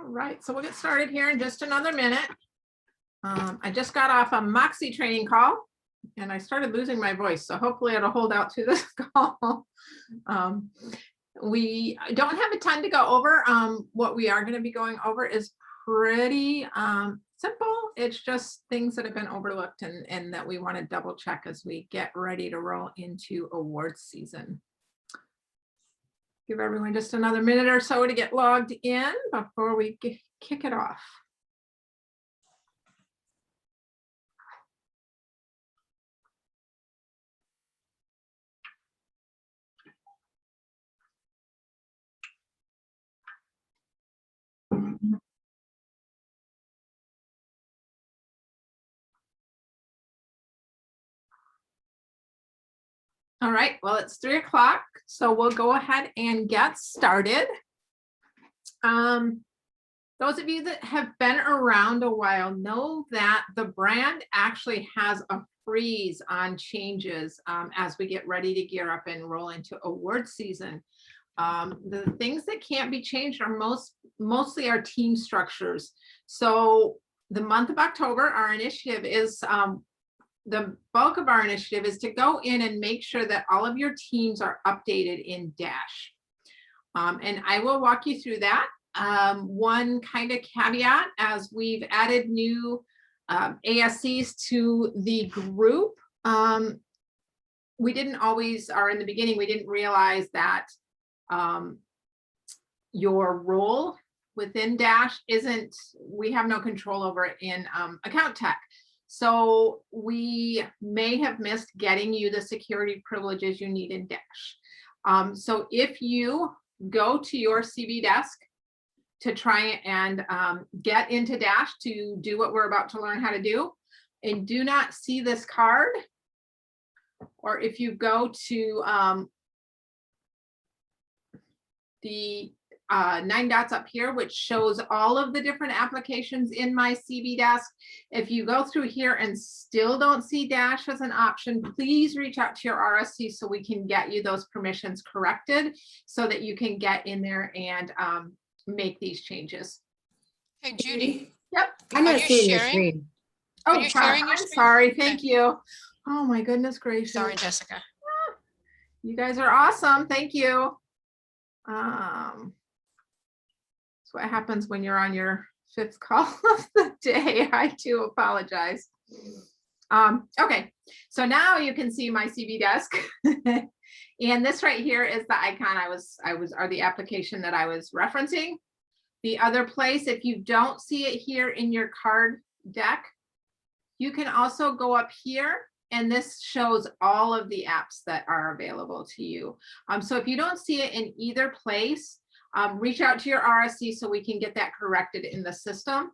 right, so we'll get started here in just another minute. I just got off a Moxie training call and I started losing my voice, so hopefully it'll hold out to this call. We don't have a ton to go over. What we are going to be going over is pretty simple. It's just things that have been overlooked and that we want to double check as we get ready to roll into awards season. Give everyone just another minute or so to get logged in before we kick it off. All right, well, it's 3 o'clock, so we'll go ahead and get started. Those of you that have been around a while know that the brand actually has a freeze on changes as we get ready to gear up and roll into award season. The things that can't be changed are mostly our team structures. So the month of October, our initiative is the bulk of our initiative is to go in and make sure that all of your teams are updated in Dash. And I will walk you through that. One kind of caveat, as we've added new ASCs to the group, we didn't always, or in the beginning, we didn't realize that your role within Dash isn't, we have no control over it in account tech. So we may have missed getting you the security privileges you need in Dash. So if you go to your CB desk to try and get into Dash to do what we're about to learn how to do, and do not see this card, or if you go to the 9 dots up here, which shows all of the different applications in my CB desk. If you go through here and still don't see Dash as an option, please reach out to your RSC so we can get you those permissions corrected so that you can get in there and make these changes. Hey, Judy. Yep. I'm not seeing your sharing? screen. Are Oh, you sharing your I'm screen? sorry. Thank you. Oh my goodness gracious. Sorry, Jessica. You guys are awesome. Thank you. That's what happens when you're on your 5th call of the day. I do apologize. Okay, so now you can see my CB desk. And this right here is the icon or the application that I was referencing. The other place, if you don't see it here in your card deck, you can also go up here and this shows all of the apps that are available to you. So if you don't see it in either place, reach out to your RSC so we can get that corrected in the system.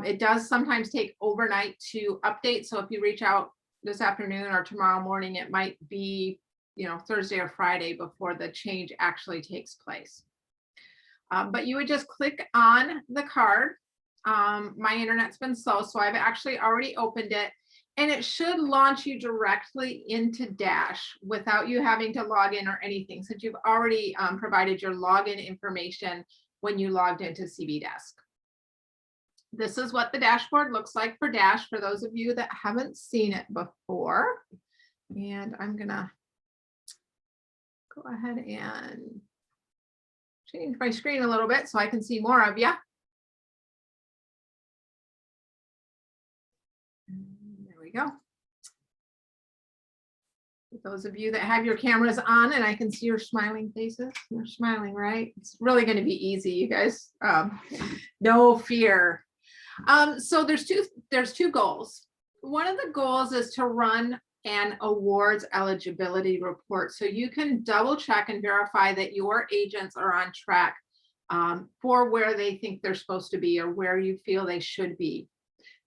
It does sometimes take overnight to update. So if you reach out this afternoon or tomorrow morning, it might be, Thursday or Friday before the change actually takes place. But you would just click on the card. My internet's been slow, so I've actually already opened it. And it should launch you directly into Dash without you having to log in or anything, since you've already provided your login information when you logged into CB Desk. This is what the dashboard looks like for Dash for those of you that haven't seen it before. And I'm gonna go ahead and change my screen a little bit so I can see more of you. There we go. For those of you that have your cameras on and I can see your smiling faces, you're smiling, right? It's really going to be easy, you guys. No fear. So there's two goals. One of the goals is to run an awards eligibility report so you can double check and verify that your agents are on track for where they think they're supposed to be or where you feel they should be.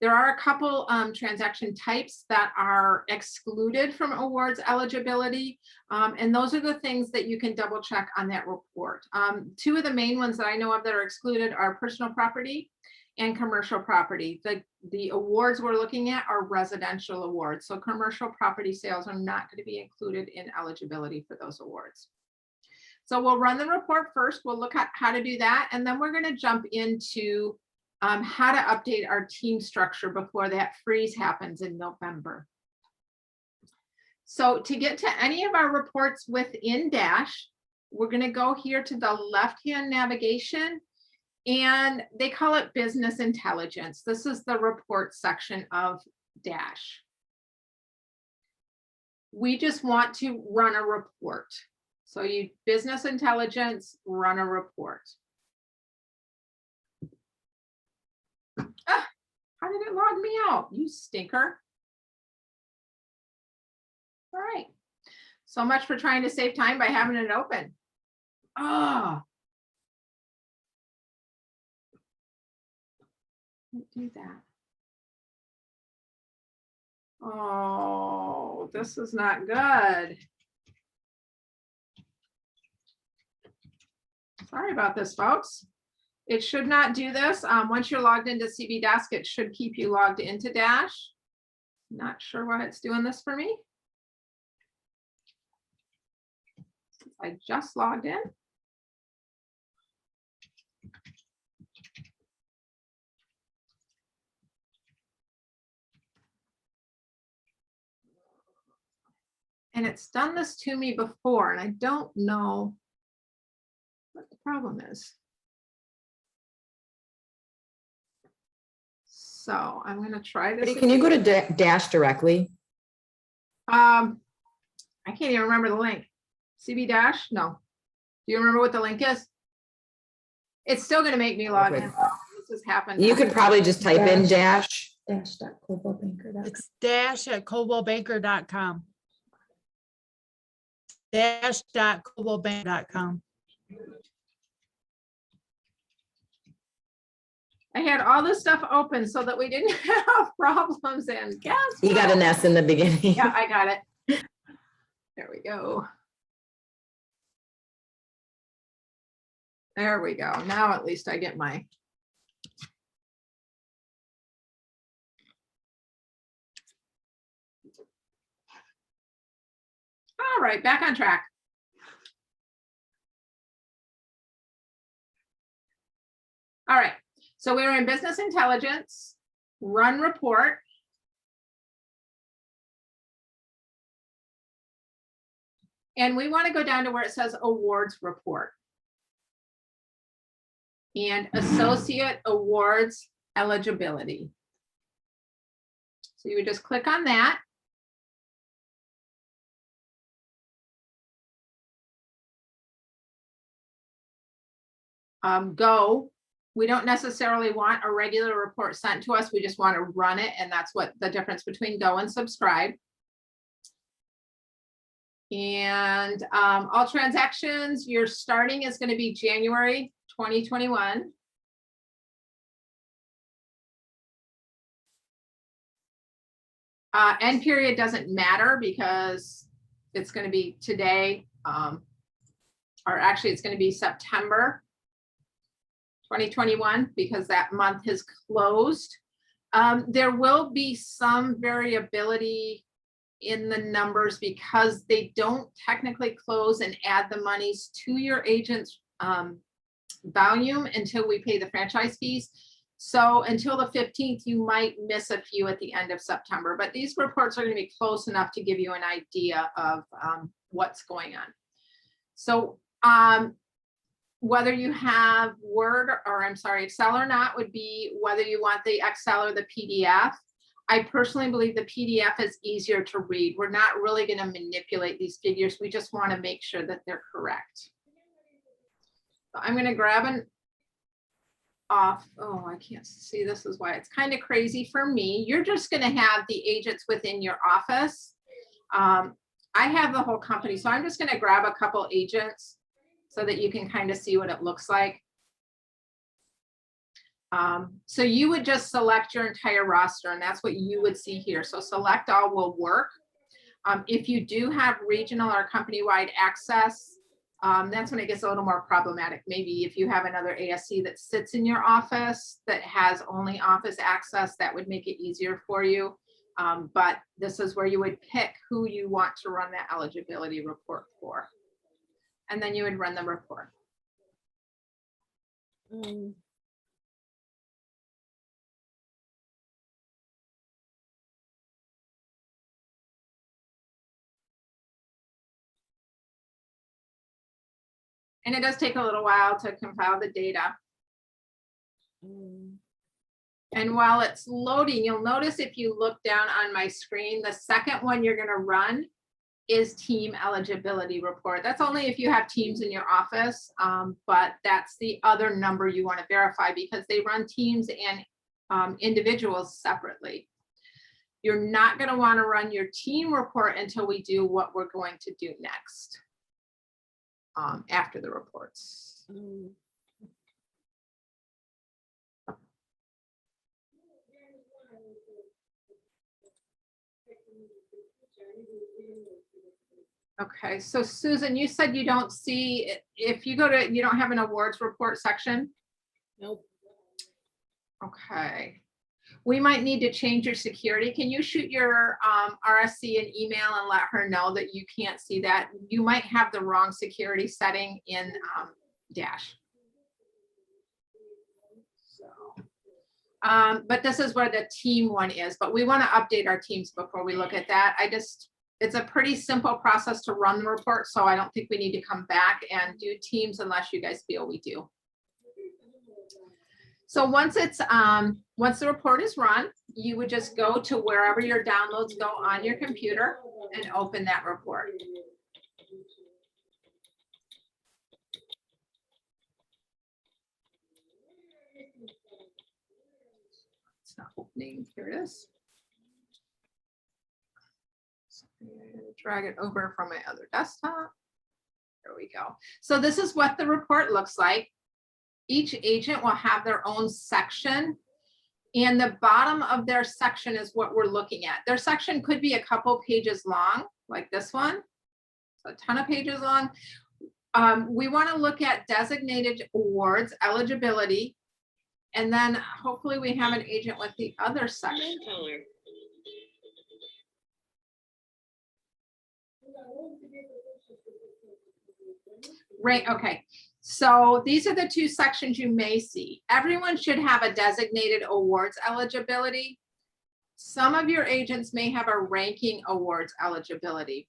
There are a couple transaction types that are excluded from awards eligibility, and those are the things that you can double check on that report. 2 of the main ones that I know of that are excluded are personal property and commercial property. The awards we're looking at are residential awards, so commercial property sales are not going to be included in eligibility for those awards. So we'll run the report first. We'll look at how to do that. And then we're going to jump into how to update our team structure before that freeze happens in November. So to get to any of our reports within Dash, we're going to go here to the left-hand navigation, and they call it business intelligence. This is the report section of Dash. We just want to run a report. So you business intelligence, run a report. Ah, how did it log me out? You stinker. All right. So much for trying to save time by having it open. Oh. Do that. Oh, this is not good. Sorry about this, folks. It should not do this. Once you're logged into CB Desk, it should keep you logged into Dash. Not sure why it's doing this for me. I just logged in. And it's done this to me before, and I don't know what the problem is. So I'm going to try this. Can you go to Dash directly? I can't even remember the link. CB Dash? No. Do you remember what the link is? It's still going to make me log in. This has happened. You could probably just type in Dash. Dash.coldwellbanker.com. It's dash@coldwellbanker.com. Dash.coldwellbanker.com. I had all this stuff open so that we didn't have problems, and guess You got what? an S in the beginning. Yeah, I got it. There we go. There we go. Now at least I get my. All right, back on track. All right, so we're in business intelligence, run report. And we want to go down to where it says awards report. And associate awards eligibility. So you would just click on that. Go. We don't necessarily want a regular report sent to us. We just want to run it. And that's what the difference between go and subscribe. And all transactions, your starting is going to be January 2021. End period doesn't matter because it's going to be today, or actually it's going to be September 2021 because that month has closed. There will be some variability in the numbers because they don't technically close and add the monies to your agent's volume until we pay the franchise fees. So until the 15th, you might miss a few at the end of September, but these reports are going to be close enough to give you an idea of what's going on. So whether you have Word or Excel or not would be whether you want the Excel or the PDF. I personally believe the PDF is easier to read. We're not really going to manipulate these figures. We just want to make sure that they're correct. So I'm going to grab an off. Oh, I can't see. This is why it's kind of crazy for me. You're just going to have the agents within your office. I have the whole company, so I'm just going to grab a couple agents so that you can kind of see what it looks like. So you would just select your entire roster, and that's what you would see here. So select all will work. If you do have regional or company-wide access, that's when it gets a little more problematic. Maybe if you have another ASC that sits in your office that has only office access, that would make it easier for you. But this is where you would pick who you want to run that eligibility report for. and then you would run the report. And it does take a little while to compile the data. And while it's loading, you'll notice if you look down on my screen, the second one you're gonna run is team eligibility report. That's only if you have teams in your office, but that's the other number you wanna verify because they run teams and individuals separately. You're not gonna wanna run your team report until we do what we're going to do next. After the reports. Okay, so Susan, you said you don't see, if you go to, you don't have an awards report section? Nope. Okay. We might need to change your security. Can you shoot your RSC an email and let her know that you can't see that? You might have the wrong security setting in Dash. So, but this is where the team one is, but we want to update our teams before we look at that. It's a pretty simple process to run the report, so I don't think we need to come back and do teams unless you guys feel we do. So once the report is run, you would just go to wherever your downloads go on your computer and open that report. It's not opening. Here it is. So I'm gonna drag it over from my other desktop. There we go. So this is what the report looks like. Each agent will have their own section, and the bottom of their section is what we're looking at. Their section could be a couple pages long, like this one, so a ton of pages long. We want to look at designated awards, eligibility, and then hopefully we have an agent with the other section. Right, okay. So these are the two sections you may see. Everyone should have a designated awards eligibility. Some of your agents may have a ranking awards eligibility.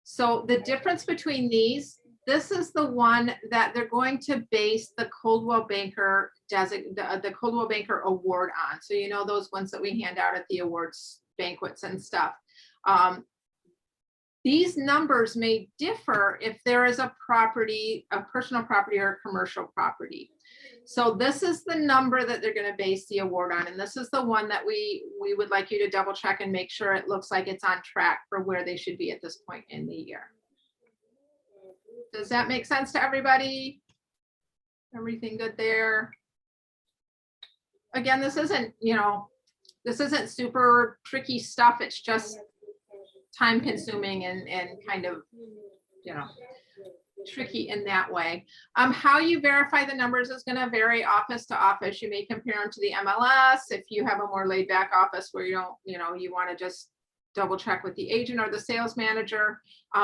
So the difference between these, this is the one that they're going to base the Coldwell Banker the Coldwell Banker award on. So you know those ones that we hand out at the awards banquets and stuff. These numbers may differ if there is a property, a personal property or a commercial property. So this is the number that they're going to base the award on. And this is the one that we would like you to double check and make sure it looks like it's on track for where they should be at this point in the year. Does that make sense to everybody? Everything good there? Again, this isn't, this isn't super tricky stuff. It's just time consuming and kind of, tricky in that way. How you verify the numbers is going to vary office to office. You may compare them to the MLS. If you have a more laid back office where you don't, you want to just double check with the agent or the sales manager,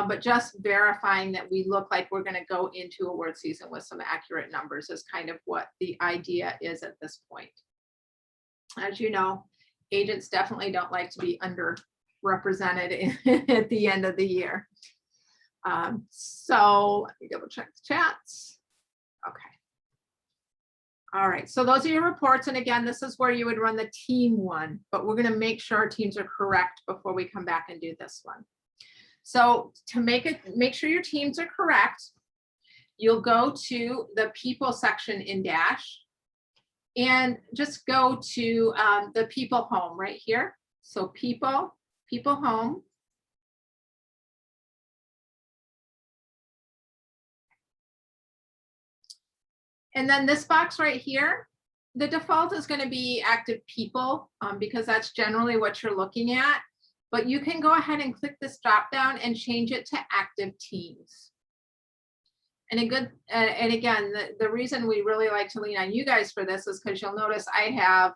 but just verifying that we look like we're going to go into award season with some accurate numbers is kind of what the idea is at this point. As you know, agents definitely don't like to be underrepresented at the end of the year. So let me double check the chats. Okay. All right, so those are your reports. And again, this is where you would run the team one, but we're going to make sure our teams are correct before we come back and do this one. So to make sure your teams are correct, you'll go to the people section in Dash and just go to the people home right here. So people home. And then this box right here, the default is going to be active people because that's generally what you're looking at. But you can go ahead and click this drop down and change it to active teams. And again, the reason we really like to lean on you guys for this is because you'll notice I have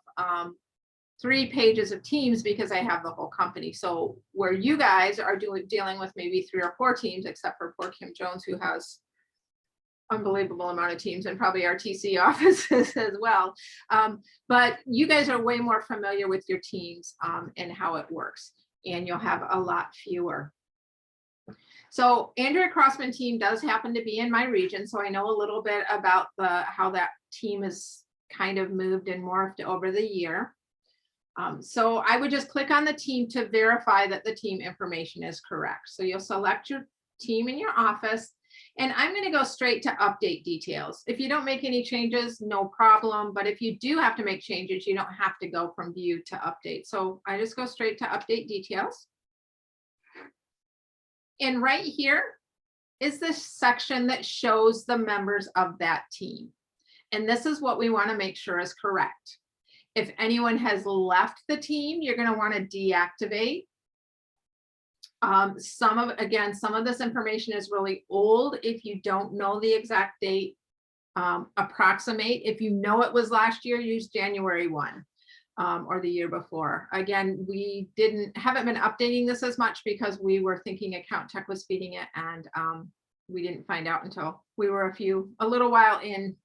3 pages of teams because I have the whole company. So where you guys are dealing with maybe 3 or 4 teams, except for poor Kim Jones, who has unbelievable amount of teams and probably our TC offices as well. But you guys are way more familiar with your teams and how it works, and you'll have a lot fewer. So Andrea Crossman team does happen to be in my region, so I know a little bit about how that team is kind of moved and morphed over the year. So I would just click on the team to verify that the team information is correct. So you'll select your team in your office, and I'm going to go straight to update details. If you don't make any changes, no problem. But if you do have to make changes, you don't have to go from view to update. So I just go straight to update details. And right here is this section that shows the members of that team. And this is what we want to make sure is correct. If anyone has left the team, you're going to want to deactivate. Some of this information is really old. If you don't know the exact date, approximate. If you know it was last year, use January 1 or the year before. Again, we haven't been updating this as much because we were thinking account tech was feeding it, and we didn't find out until we were a little while in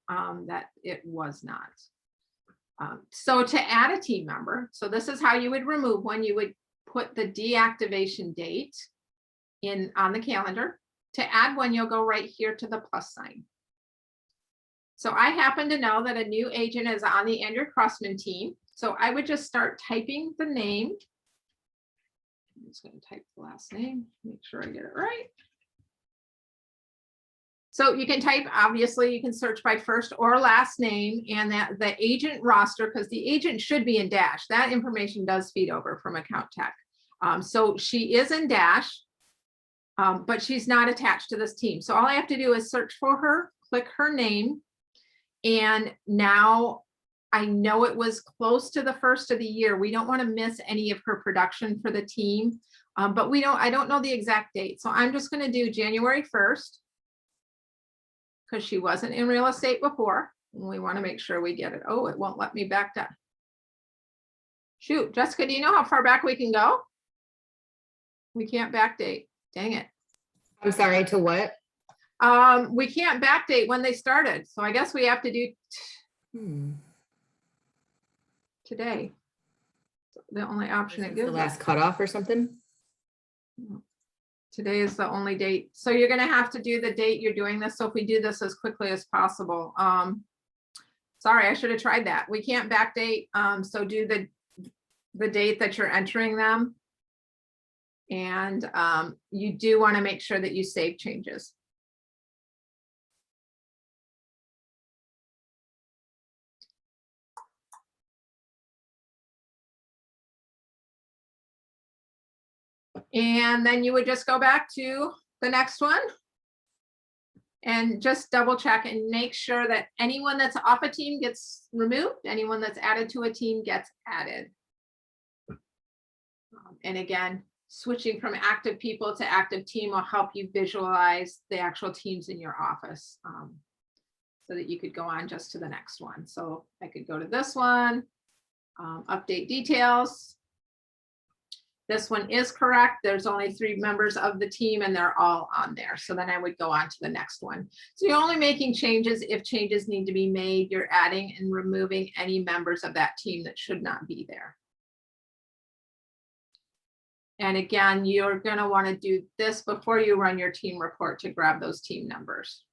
that it was not. So to add a team member, so this is how you would remove one. You would put the deactivation date on the calendar. To add one, you'll go right here to the plus sign. So I happen to know that a new agent is on the Andrea Crossman team. So I would just start typing the name. I'm just going to type the last name, make sure I get it right. So you can type, obviously you can search by first or last name, and that the agent roster, because the agent should be in Dash. That information does feed over from account tech. So she is in Dash, but she's not attached to this team. So all I have to do is search for her, click her name, and now I know it was close to the first of the year. We don't want to miss any of her production for the team, but I don't know the exact date. So I'm just going to do January 1st. Because she wasn't in real estate before. And we want to make sure we get it. Oh, it won't let me back down. Shoot, Jessica, do you know how far back we can go? We can't backdate. Dang it. I'm sorry, to what? We can't backdate when they started. So I guess we have to do today. The only option it The gives us. last cutoff or something? Today is the only date. So you're going to have to do the date you're doing this. So if we do this as quickly as possible, sorry, I should have tried that. We can't backdate. So do the date that you're entering them. And you do want to make sure that you save changes. And then you would just go back to the next one and just double check and make sure that anyone that's off a team gets removed, anyone that's added to a team gets added. And again, switching from active people to active team will help you visualize the actual teams in your office so that you could go on just to the next one. So I could go to this one, update details. This one is correct. There's only 3 members of the team and they're all on there. So then I would go on to the next one. So you're only making changes if changes need to be made. You're adding and removing any members of that team that should not be there. And again, you're going to want to do this before you run your team report to grab those team numbers.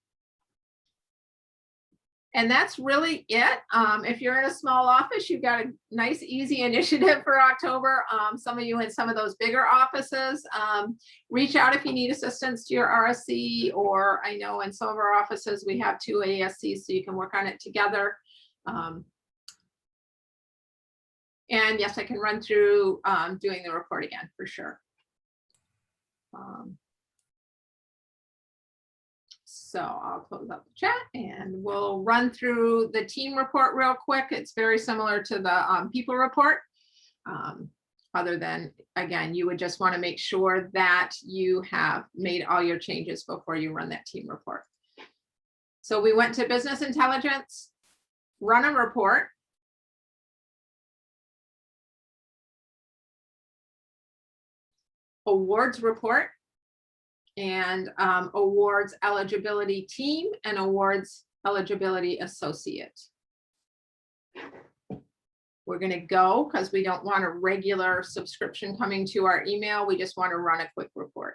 And that's really it. If you're in a small office, you've got a nice, easy initiative for October. Some of you in some of those bigger offices, reach out if you need assistance to your RSC, or I know in some of our offices, we have 2 ASCs, so you can work on it together. And yes, I can run through doing the report again for sure. So I'll close up the chat and we'll run through the team report real quick. It's very similar to the people report. Other than, again, you would just want to make sure that you have made all your changes before you run that team report. So we went to business intelligence, run a report. awards report and awards eligibility team and awards eligibility associate. We're going to go because we don't want a regular subscription coming to our email. We just want to run a quick report.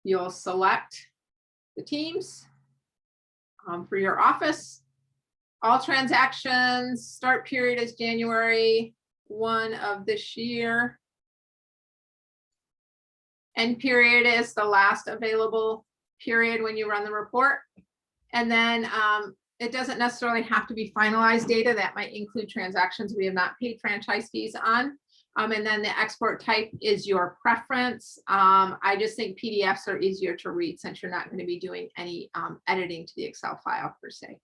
You'll select the teams for your office. All transactions, start period is January 1 of this year. End period is the last available period when you run the report. And then it doesn't necessarily have to be finalized data. That might include transactions we have not paid franchise fees on. And then the export type is your preference. I just think PDFs are easier to read since you're not going to be doing any editing to the Excel file per se.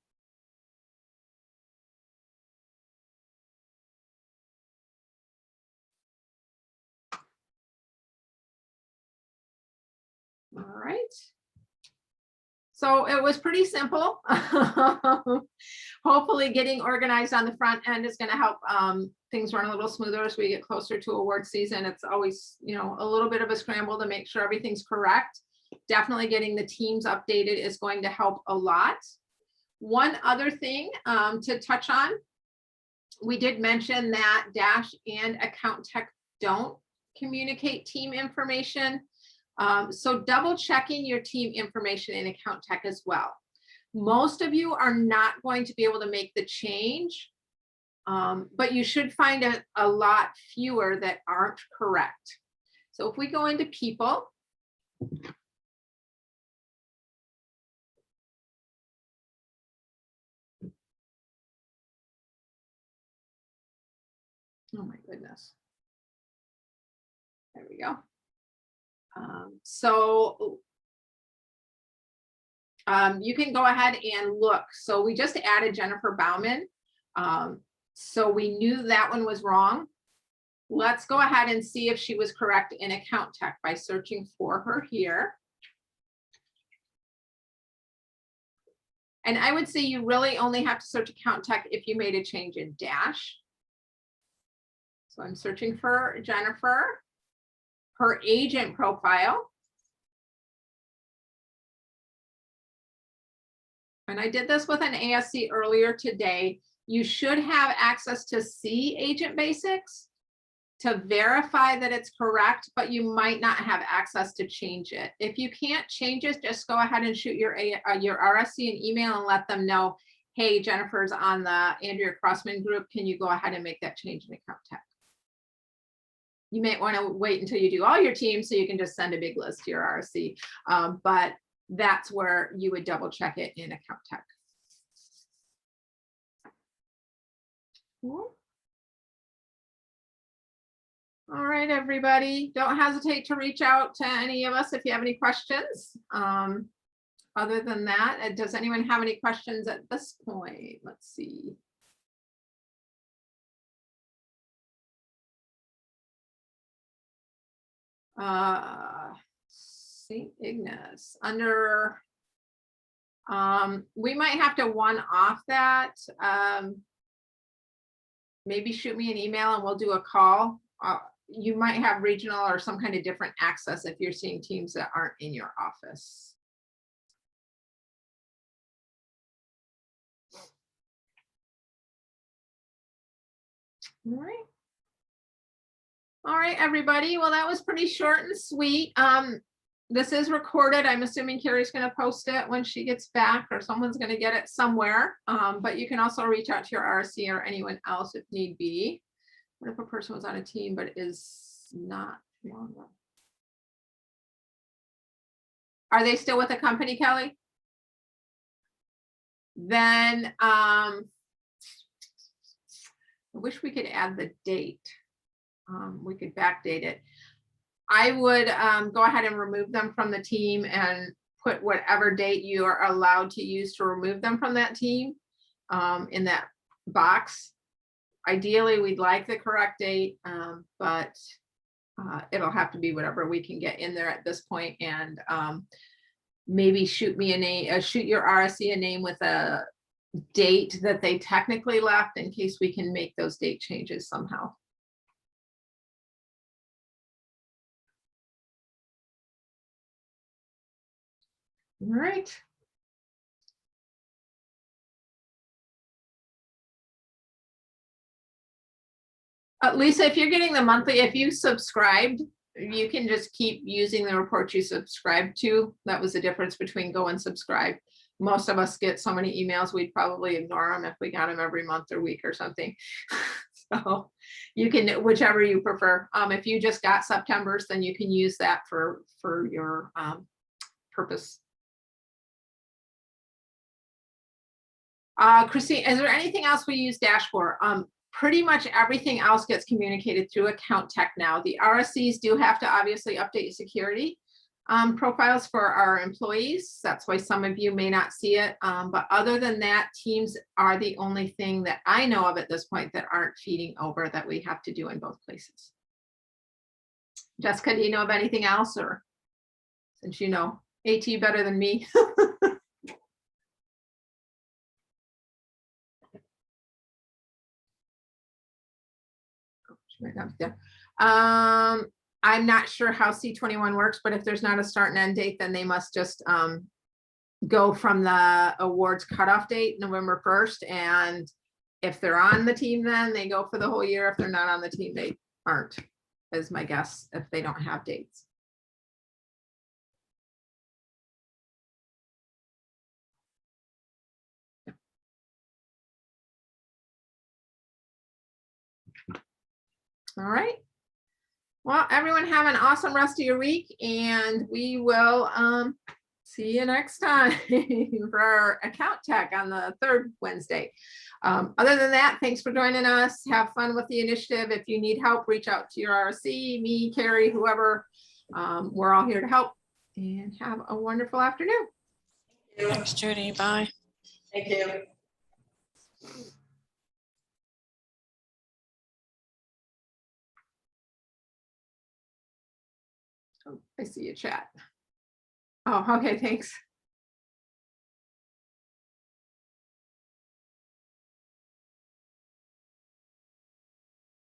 All right. So it was pretty simple. Hopefully getting organized on the front end is going to help things run a little smoother as we get closer to award season. It's always, you know, a little bit of a scramble to make sure everything's correct. Definitely getting the teams updated is going to help a lot. One other thing to touch on, we did mention that Dash and Account Tech don't communicate team information. So double checking your team information in Account Tech as well. Most of you are not going to be able to make the change, but you should find a lot fewer that aren't correct. So if we go into people, oh my goodness, there we go. You can go ahead and look. So we just added Jennifer Bauman. So we knew that one was wrong. Let's go ahead and see if she was correct in Account Tech by searching for her here. And I would say you really only have to search Account Tech if you made a change in Dash. So I'm searching for Jennifer, her agent profile. And I did this with an ASC earlier today. You should have access to see Agent Basics to verify that it's correct, but you might not have access to change it. If you can't change it, just go ahead and shoot your RSC an email and let them know, hey, Jennifer's on the Andrea Crossman group. Can you go ahead and make that change in Account Tech? You may want to wait until you do all your teams so you can just send a big list to your RSC. But that's where you would double check it in Account Tech. Cool. All right, everybody, don't hesitate to reach out to any of us if you have any questions. Other than that, does anyone have any questions at this point? Let's see. St. Ignace under, we might have to one-off that. Maybe shoot me an email and we'll do a call. You might have regional or some kind of different access if you're seeing teams that aren't in your office. All right. All right, everybody. Well, that was pretty short and sweet. This is recorded. I'm assuming Carrie's going to post it when she gets back, or someone's going to get it somewhere. But you can also reach out to your RSC or anyone else if need be. What if a person was on a team but is not longer? Are they still with the company, Kelly? Then I wish we could add the date. We could backdate it. I would go ahead and remove them from the team and put whatever date you are allowed to use to remove them from that team in that box. Ideally, we'd like the correct date, but it'll have to be whatever we can get in there at this point. And maybe shoot me a name, shoot your RSC a name with a date that they technically left in case we can make those date changes somehow. All right. Lisa, if you're getting the monthly, if you subscribed, you can just keep using the report you subscribed to. That was the difference between go and subscribe. Most of us get so many emails, we'd probably ignore them if we got them every month or week or something. So you can, whichever you prefer. If you just got September's, then you can use that for your purpose. Christine, is there anything else we use Dash for? Pretty much everything else gets communicated through Account Tech now. The RSCs do have to obviously update security profiles for our employees. That's why some of you may not see it. But other than that, Teams are the only thing that I know of at this point that aren't feeding over that we have to do in both places. Jessica, do you know of anything else, or since you know AT better than me? Right up there. I'm not sure how C21 works, but if there's not a start and end date, then they must just go from the awards cutoff date, November 1st. And if they're on the team, then they go for the whole year. If they're not on the team, they aren't, is my guess, if they don't have dates. All right. Well, everyone have an awesome rest of your week, and we will see you next time for our Account Tech on the 3rd Wednesday. Other than that, thanks for joining us. Have fun with the initiative. If you need help, reach out to your RSC, me, Carrie, whoever. We're all here to help, and have a wonderful afternoon. Thanks, Judy. Bye. Thank you. Oh, I see your chat. Oh, okay, thanks.